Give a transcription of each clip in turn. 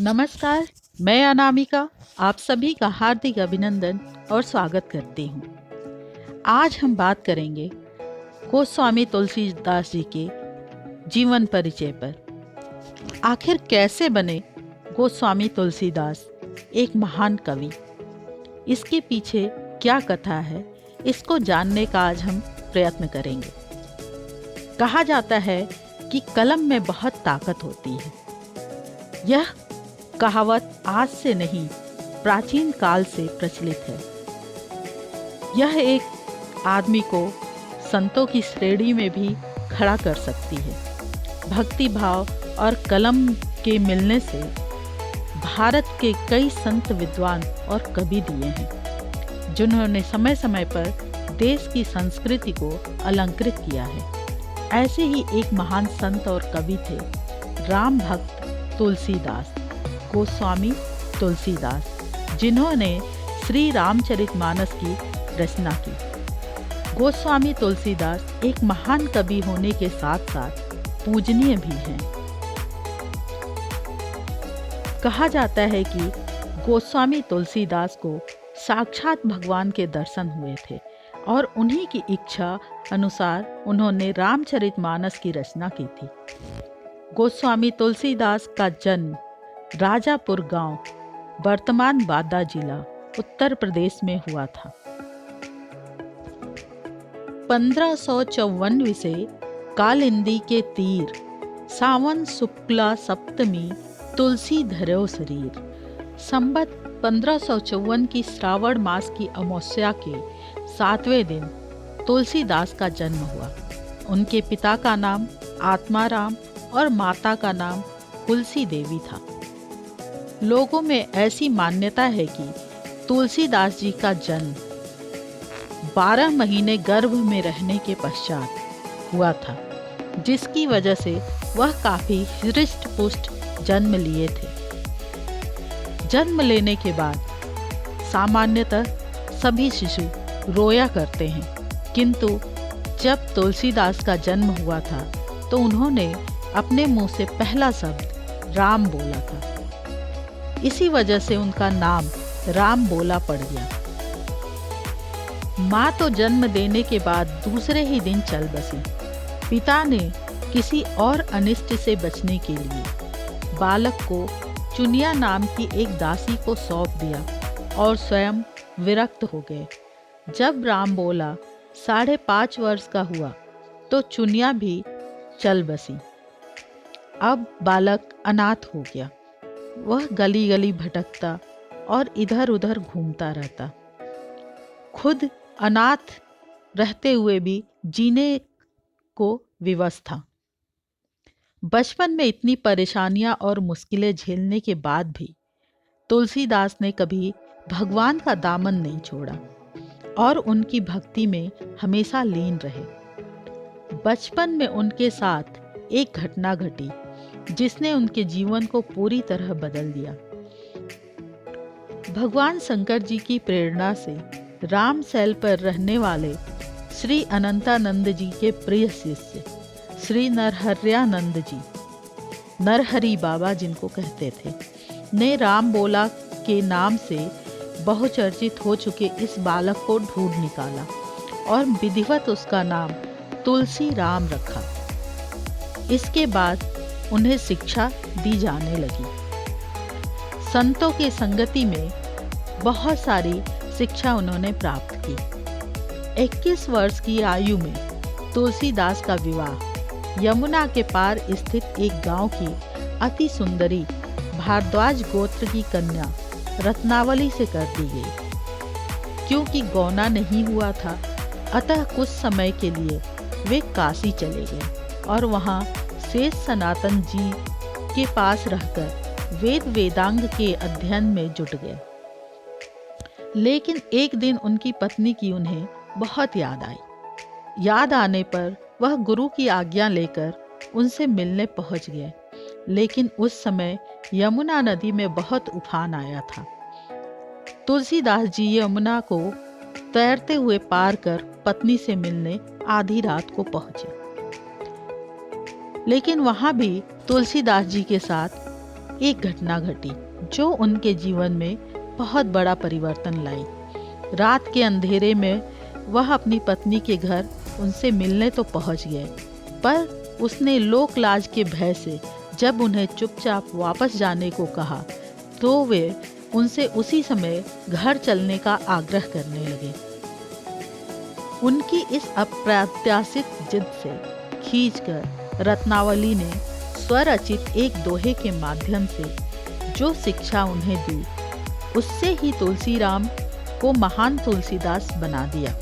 नमस्कार, मैं अनामिका आप सभी का हार्दिक अभिनंदन और स्वागत करती हूँ। आज हम बात करेंगे गोस्वामी तुलसीदास जी के जीवन परिचय पर। आखिर कैसे बने गोस्वामी तुलसीदास एक महान कवि? इसके पीछे क्या कथा है, इसको जानने का आज हम प्रयत्न करेंगे। कहा जाता है कि कलम में बहुत ताकत होती है। यह कहावत आज से नहीं, प्राचीन काल से प्रचलित है। यह एक आदमी को संतों की श्रेणी में भी खड़ा कर सकती है। भक्ति भाव और कलम के मिलने से भारत के कई संत विद्वान और कवि दिए हैं, जिन्होंने समय समय पर देश की संस्कृति को अलंकृत किया है। ऐसे ही एक महान संत और कवि थे राम भक्त तुलसीदास, गोस्वामी तुलसीदास, जिन्होंने श्री रामचरितमानस की रचना की। गोस्वामी तुलसीदास एक महान कवि होने के साथ साथ पूजनीय भी हैं। कहा जाता है कि गोस्वामी तुलसीदास को साक्षात भगवान के दर्शन हुए थे और उन्हीं की इच्छा अनुसार उन्होंने रामचरितमानस की रचना की थी। गोस्वामी तुलसीदास का जन्म राजापुर गांव, वर्तमान बांदा जिला, उत्तर प्रदेश में हुआ था। 1554 से कालिंदी के तीर, सावन शुक्ला सप्तमी, तुलसी धरो शरीर। संबत 1554 की श्रावण मास की अमावस्या के 7वें दिन तुलसीदास का जन्म हुआ। उनके पिता का नाम आत्माराम और माता का नाम तुलसी देवी था। लोगों में ऐसी मान्यता है कि तुलसीदास जी का जन्म 12 महीने गर्भ में रहने के पश्चात हुआ था, जिसकी वजह से वह काफी हृष्ट पुष्ट जन्म लिए थे। जन्म लेने के बाद सामान्यतः सभी शिशु रोया करते हैं, किंतु जब तुलसीदास का जन्म हुआ था तो उन्होंने अपने मुंह से पहला शब्द राम बोला था। इसी वजह से उनका नाम राम बोला पड़ गया। माँ तो जन्म देने के बाद दूसरे ही दिन चल बसी। पिता ने किसी और अनिष्ट से बचने के लिए बालक को चुनिया नाम की एक दासी को सौंप दिया और स्वयं विरक्त हो गए। जब राम बोला 5.5 वर्ष का हुआ तो चुनिया भी चल बसी। अब बालक अनाथ हो गया। वह गली गली भटकता और इधर उधर घूमता रहता। खुद अनाथ रहते हुए भी जीने को विवश था। बचपन में इतनी परेशानियां और मुश्किलें झेलने के बाद भी तुलसीदास ने कभी भगवान का दामन नहीं छोड़ा और उनकी भक्ति में हमेशा लीन रहे। बचपन में उनके साथ एक घटना घटी जिसने उनके जीवन को पूरी तरह बदल दिया। भगवान शंकर जी की प्रेरणा से रामसैल पर रहने वाले श्री अनंतानंद जी के प्रिय शिष्य श्री नरहरियानंद जी, नरहरि बाबा जिनको कहते थे, ने राम बोला के नाम से बहुचर्चित हो चुके इस बालक को ढूंढ निकाला और विधिवत उसका नाम तुलसी राम रखा। इसके बाद उन्हें शिक्षा दी जाने लगी। संतों की संगति में बहुत सारी शिक्षा उन्होंने प्राप्त की। 21 वर्ष की आयु में तुलसीदास का विवाह यमुना के पार स्थित एक गांव की अति सुंदरी भारद्वाज गोत्र की कन्या रत्नावली से कर दी गई। क्योंकि गौना नहीं हुआ था, अतः कुछ समय के लिए वे काशी चले गए और वहां शेष सनातन जी के पास रहकर वेदांग के अध्ययन में जुट गए। लेकिन एक दिन उनकी पत्नी की उन्हें बहुत याद आई। याद आने पर वह गुरु की आज्ञा लेकर उनसे मिलने पहुंच गए। लेकिन उस समय यमुना नदी में बहुत उफान आया था। तुलसीदास जी यमुना को तैरते हुए पार कर पत्नी से मिलने आधी रात को पहुंचे। लेकिन वहां भी तुलसीदास जी के साथ एक घटना घटी जो उनके जीवन में बहुत बड़ा परिवर्तन लाई। रात के अंधेरे में वह अपनी पत्नी के घर उनसे मिलने तो पहुंच गए, पर उसने लोक लाज के भय से जब उन्हें चुपचाप वापस जाने को कहा तो वे उनसे उसी समय घर चलने का आग्रह करने लगे। उनकी इस अप्रत्याशित जिद से खींचकर रत्नावली ने स्वरचित एक दोहे के माध्यम से जो शिक्षा उन्हें दी, उससे ही तुलसीराम को महान तुलसीदास बना दिया।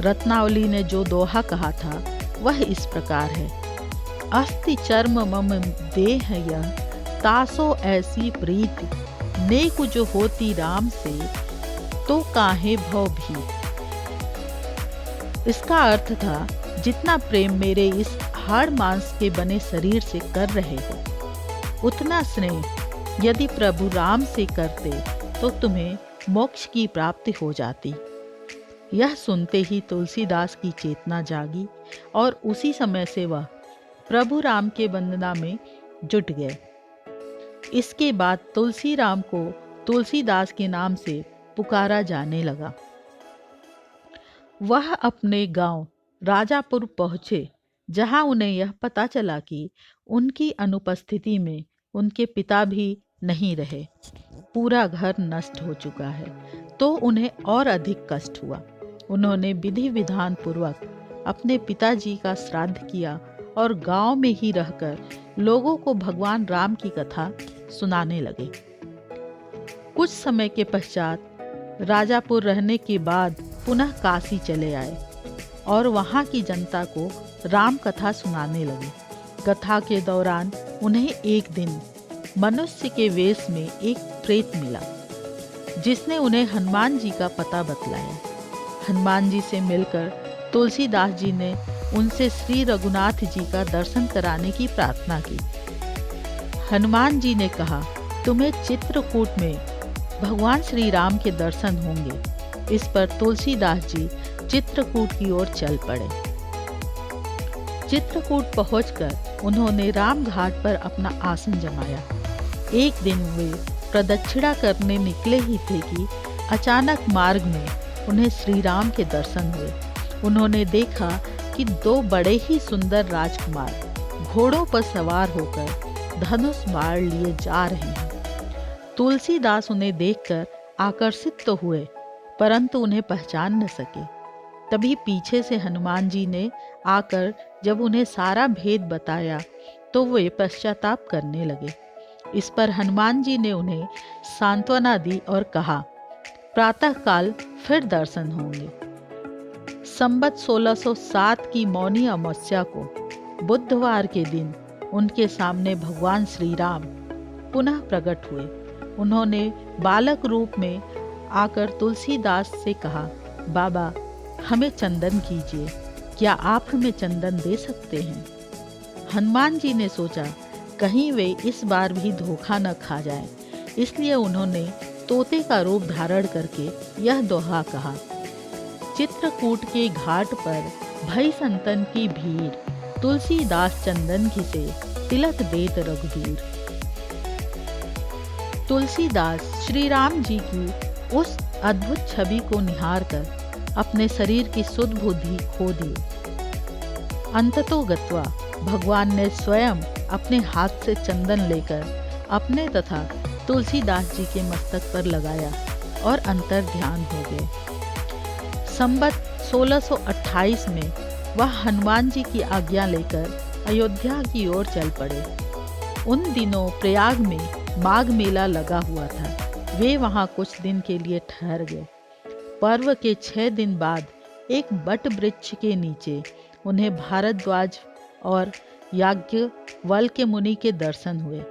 रत्नावली ने जो दोहा कहा था वह इस प्रकार है। अस्ति चर्म मम देह यह, तासो ऐसी प्रीति, नेक जो होती राम से, तो काहे भव भी। इसका अर्थ था, जितना प्रेम मेरे इस हाड़ मांस के बने शरीर से कर रहे हो, उतना स्नेह यदि प्रभु राम से करते तो तुम्हें मोक्ष की प्राप्ति हो जाती। यह सुनते ही तुलसीदास की चेतना जागी और उसी समय से वह प्रभु राम के वंदना में जुट गए। इसके बाद तुलसी राम को तुलसीदास के नाम से पुकारा जाने लगा। वह अपने गांव राजापुर पहुंचे, जहां उन्हें यह पता चला कि उनकी अनुपस्थिति में उनके पिता भी नहीं रहे। पूरा घर नष्ट हो चुका है, तो उन्हें और अधिक कष्ट हुआ। उन्होंने विधि विधान पूर्वक अपने पिताजी का श्राद्ध किया और गांव में ही रहकर लोगों को भगवान राम की कथा सुनाने लगे। कुछ समय के पश्चात राजापुर रहने के बाद पुनः काशी चले आए और वहां की जनता को राम कथा सुनाने लगे। कथा के दौरान उन्हें एक दिन मनुष्य के वेश में एक प्रेत मिला, जिसने उन्हें हनुमान जी का पता बतलाया। हनुमान जी से मिलकर तुलसीदास जी ने उनसे श्री रघुनाथ जी का दर्शन कराने की प्रार्थना की। हनुमान जी ने कहा, तुम्हें चित्रकूट में भगवान श्री राम के दर्शन होंगे। इस पर तुलसीदास जी चित्रकूट की ओर चल पड़े। चित्रकूट पहुंचकर उन्होंने राम घाट पर अपना आसन जमाया। एक दिन वे प्रदक्षिणा करने निकले ही थे कि अचानक मार्ग में उन्हें श्री राम के दर्शन हुए। उन्होंने देखा कि दो बड़े ही सुंदर राजकुमार घोड़ों पर सवार होकर धनुष बाण लिए जा रहे हैं। तुलसीदास उन्हें देखकर आकर्षित तो हुए, परंतु उन्हें पहचान न सके। तभी पीछे से हनुमान जी ने आकर जब उन्हें सारा भेद बताया तो वे पश्चाताप करने लगे। इस पर हनुमान जी ने उन्हें सांत्वना दी और कहा, प्रातःकाल फिर दर्शन होंगे। संवत 1607 की मौनी अमावस्या को बुधवार के दिन उनके सामने भगवान श्री राम पुनः प्रकट हुए। उन्होंने बालक रूप में आकर तुलसीदास से कहा, बाबा हमें चंदन कीजिए, क्या आप हमें चंदन दे सकते हैं? हनुमान जी ने सोचा कहीं वे इस बार भी धोखा न खा जाए, इसलिए उन्होंने तोते का रूप धारण करके यह दोहा कहा, चित्रकूट के घाट पर भई संतन की भीड़, तुलसीदास चंदन घिसे तिलक देत रघुबीर। तुलसीदास श्री राम जी की उस अद्भुत छवि को निहार कर अपने शरीर की सुध बुद्धि खो दी। अंततोगत्वा भगवान ने स्वयं अपने हाथ से चंदन लेकर अपने तथा तुलसीदास जी के मस्तक पर लगाया और अंतर ध्यान हो गए। संवत 1628 में वह हनुमान जी की आज्ञा लेकर अयोध्या की ओर चल पड़े। उन दिनों प्रयाग में माघ मेला लगा हुआ था। वे वहां कुछ दिन के लिए ठहर गए। पर्व के 6 दिन बाद एक बट वृक्ष के नीचे उन्हें भारद्वाज और याज्ञवल्क्य मुनि के दर्शन हुए।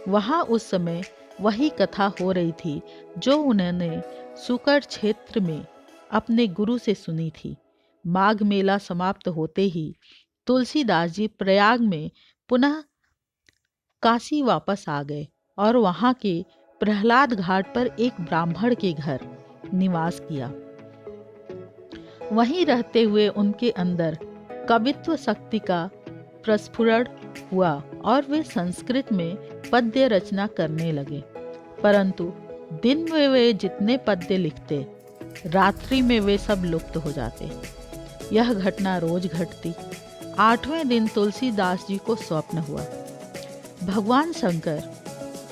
वहां उस समय वही कथा हो रही थी जो उन्होंने सुकर क्षेत्र में अपने गुरु से सुनी थी। माघ मेला समाप्त होते ही तुलसीदास जी प्रयाग में पुनः काशी वापस आ गए और वहां के प्रहलाद घाट पर एक ब्राह्मण के घर निवास किया। वहीं रहते हुए उनके अंदर कवित्व शक्ति का प्रस्फुरण हुआ और वे संस्कृत में पद्य रचना करने लगे। परंतु दिन में वे जितने पद्य लिखते, रात्रि में वे सब लुप्त हो जाते। यह घटना रोज घटती। 8वें दिन तुलसीदास जी को स्वप्न हुआ। भगवान शंकर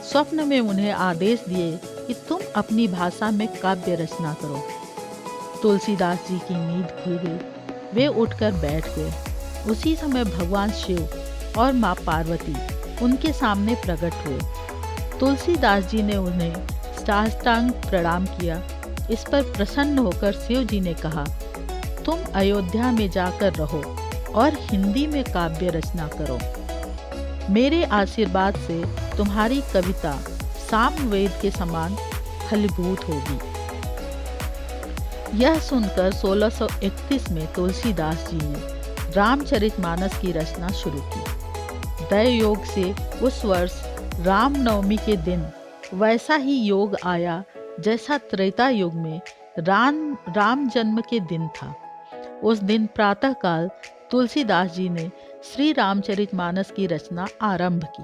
स्वप्न में उन्हें आदेश दिए कि तुम अपनी भाषा में काव्य रचना करो। तुलसीदास जी की नींद खुल गई। वे उठकर बैठ गए। उसी समय भगवान शिव और माँ पार्वती उनके सामने प्रकट हुए। तुलसीदास जी ने उन्हें साष्टांग प्रणाम किया। इस पर प्रसन्न होकर शिव जी ने कहा, तुम अयोध्या में जाकर रहो और हिंदी में काव्य रचना करो। मेरे आशीर्वाद से तुम्हारी कविता सामवेद के समान फलीभूत होगी। यह सुनकर 1631 में तुलसीदास जी ने रामचरितमानस की रचना शुरू की। दय योग से उस वर्ष रामनवमी के दिन वैसा ही योग आया जैसा त्रेता युग में राम जन्म के दिन था। उस दिन प्रातःकाल तुलसीदास जी ने श्री रामचरितमानस की रचना आरंभ की।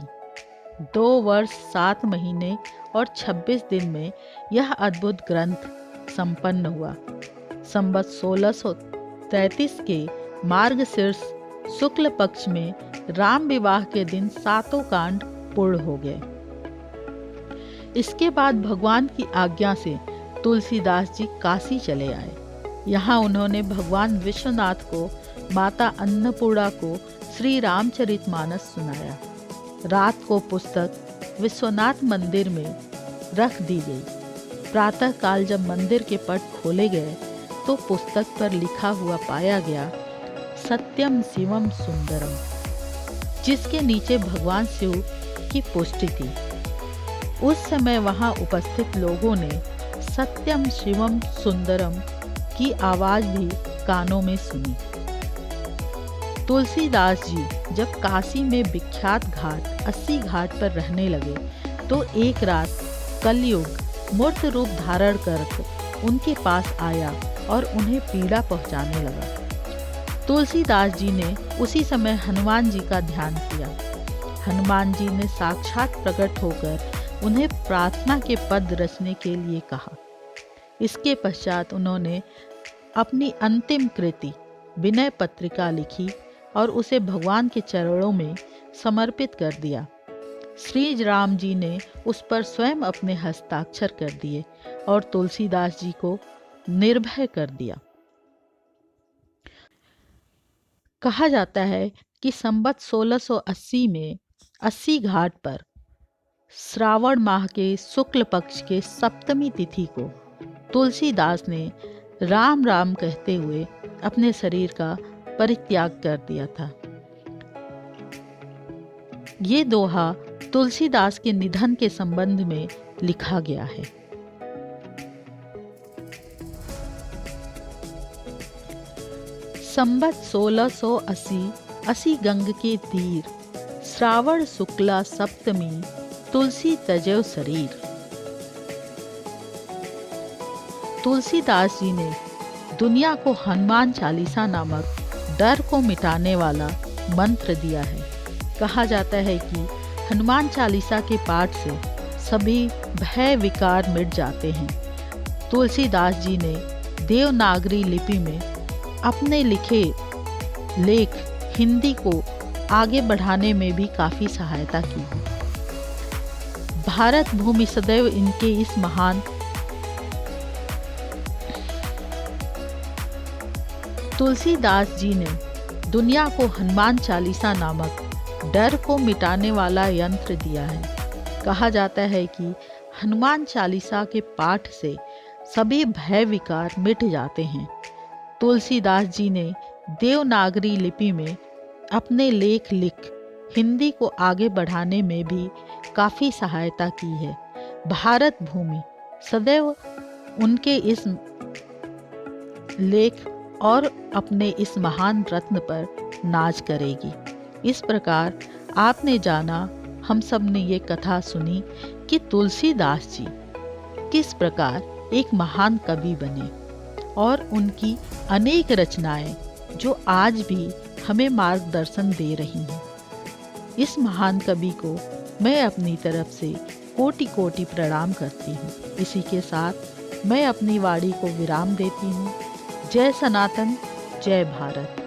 2 वर्ष 7 महीने और 26 दिन में यह अद्भुत ग्रंथ संपन्न हुआ। संवत 1633 के मार्गशीर्ष शुक्ल पक्ष में राम विवाह के दिन 7 कांड पूर्ण हो गए। इसके बाद भगवान की आज्ञा से तुलसीदास जी काशी चले आए। यहाँ उन्होंने भगवान विश्वनाथ को, माता अन्नपूर्णा को श्री रामचरितमानस सुनाया। रात को पुस्तक विश्वनाथ मंदिर में रख दी गई। प्रातःकाल जब मंदिर के पट खोले गए तो पुस्तक पर लिखा हुआ पाया गया, सत्यम शिवम सुंदरम, जिसके नीचे भगवान शिव की पुष्टि थी। उस समय वहां उपस्थित लोगों ने सत्यम शिवम सुंदरम की आवाज भी कानों में सुनी। तुलसीदास जी जब काशी में विख्यात घाट 80 घाट पर रहने लगे तो एक रात कलयुग मूर्त रूप धारण कर उनके पास आया और उन्हें पीड़ा पहुंचाने लगा। तुलसीदास जी ने उसी समय हनुमान जी का ध्यान किया। हनुमान जी ने साक्षात प्रकट होकर उन्हें प्रार्थना के पद रचने के लिए कहा। इसके पश्चात उन्होंने अपनी अंतिम कृति विनय पत्रिका लिखी और उसे भगवान के चरणों में समर्पित कर दिया। श्री राम जी ने उस पर स्वयं अपने हस्ताक्षर कर दिए और तुलसीदास जी को निर्भय कर दिया। कहा जाता है कि संवत 1680 में 80 घाट पर श्रावण माह के शुक्ल पक्ष के सप्तमी तिथि को तुलसीदास ने राम राम कहते हुए अपने शरीर का परित्याग कर दिया था। ये दोहा तुलसीदास के निधन के संबंध में लिखा गया है। संवत 1680 असी गंग के तीर, श्रावण शुक्ला सप्तमी, तुलसी तजो शरीर। तुलसीदास जी ने दुनिया को हनुमान चालीसा नामक डर को मिटाने वाला मंत्र दिया है। कहा जाता है कि हनुमान चालीसा के पाठ से सभी भय विकार मिट जाते हैं। तुलसीदास जी ने देवनागरी लिपि में अपने लिखे लेख हिंदी को आगे बढ़ाने में भी काफ़ी सहायता की है। भारत भूमि सदैव इनके इस महान तुलसीदास जी ने दुनिया को हनुमान चालीसा नामक डर को मिटाने वाला यंत्र दिया है। कहा जाता है कि हनुमान चालीसा के पाठ से सभी भय विकार मिट जाते हैं। तुलसीदास जी ने देवनागरी लिपि में अपने लेख लिख हिंदी को आगे बढ़ाने में भी काफ़ी सहायता की है। भारत भूमि सदैव उनके इस लेख और अपने इस महान रत्न पर नाज करेगी। इस प्रकार आपने जाना, हम सब ने ये कथा सुनी कि तुलसीदास जी किस प्रकार एक महान कवि बने और उनकी अनेक रचनाएं जो आज भी हमें मार्गदर्शन दे रही हैं। इस महान कवि को मैं अपनी तरफ से कोटि कोटि प्रणाम करती हूँ। इसी के साथ मैं अपनी वाणी को विराम देती हूँ। जय सनातन, जय भारत।